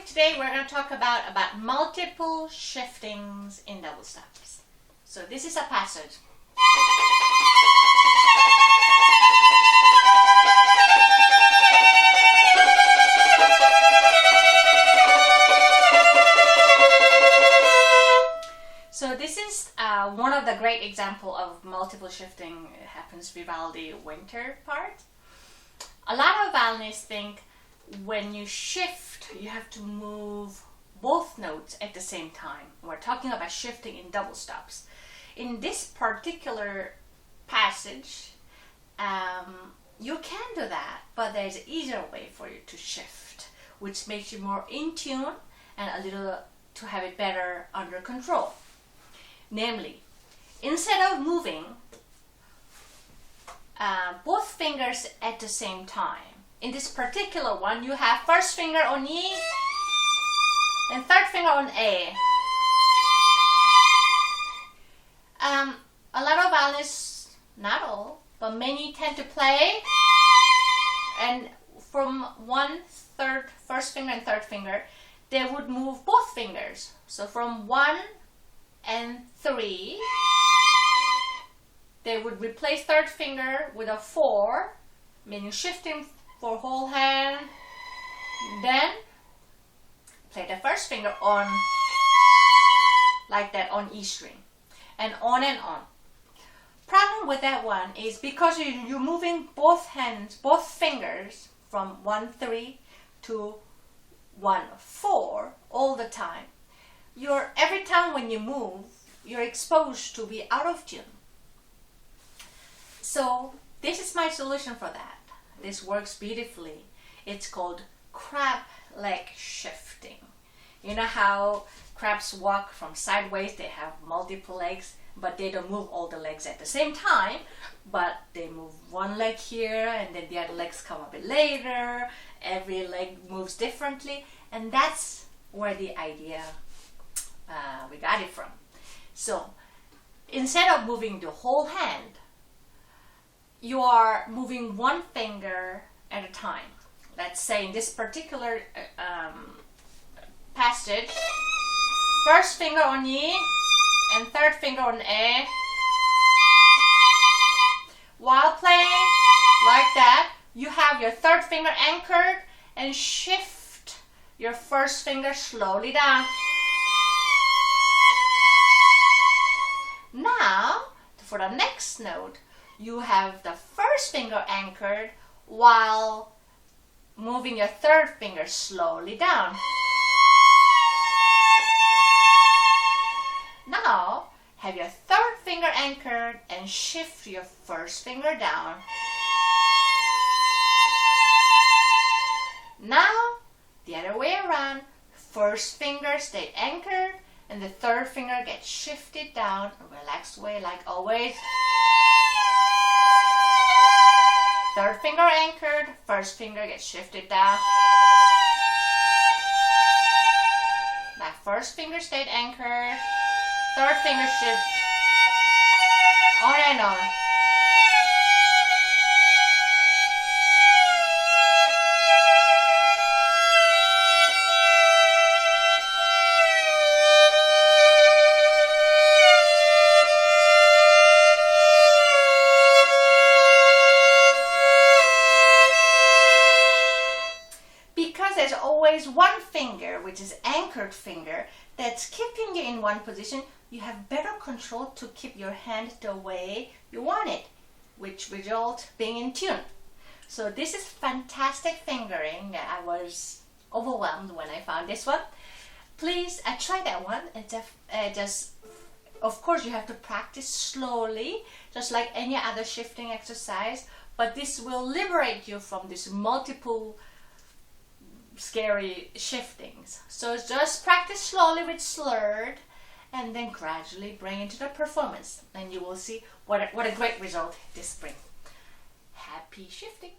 today we're going to talk about multiple shiftings in double stops. So this is a passage. So this is one of the great example of multiple shifting. It happens Vivaldi winter part. A lot of violinists think when you shift, you have to move both notes at the same time. We're talking about shifting in double stops. In this particular passage, you can do that, but there's an easier way for you to shift, which makes you more in tune and a little to have it better under control. Namely, instead of moving both fingers at the same time, in this particular one, you have first finger on E and third finger on A. A lot of violinists, not all, but many tend to play and from first finger and third finger, they would move both fingers. So from 1 and 3, they would replace third finger with a 4, meaning shifting for whole hand, then play the first finger on, like that, on E string, and on and on. Problem with that one is because you're moving both fingers from 1-3 to 1-4 all the time. Every time when you move, you're exposed to be out of tune. So this is my solution for that. This works beautifully. It's called crab leg shifting. You know how crabs walk from sideways? They have multiple legs, but they don't move all the legs at the same time. But they move one leg here, and then the other legs come a bit later. Every leg moves differently, and that's where the idea we got it from. So instead of moving the whole hand, you are moving one finger at a time. Let's say in this particular passage, first finger on E and third finger on A. While playing like that, you have your third finger anchored and shift your first finger slowly down. Now, for the next note, you have the first finger anchored while moving your third finger slowly down. Now, have your third finger anchored and shift your first finger down. Now, the other way around, first finger stay anchored and the third finger gets shifted down, a relaxed way like always. Third finger anchored, first finger gets shifted down. That first finger stayed anchored, third finger shifts, on and on. There's always one finger, which is anchored finger, that's keeping you in one position. You have better control to keep your hand the way you want it, which result being in tune. So this is fantastic fingering. I was overwhelmed when I found this one. Please try that one. Just of course you have to practice slowly, just like any other shifting exercise, but this will liberate you from this multiple scary shiftings. So just practice slowly with slurred and then gradually bring into the performance, and you will see what a great result this brings. Happy shifting!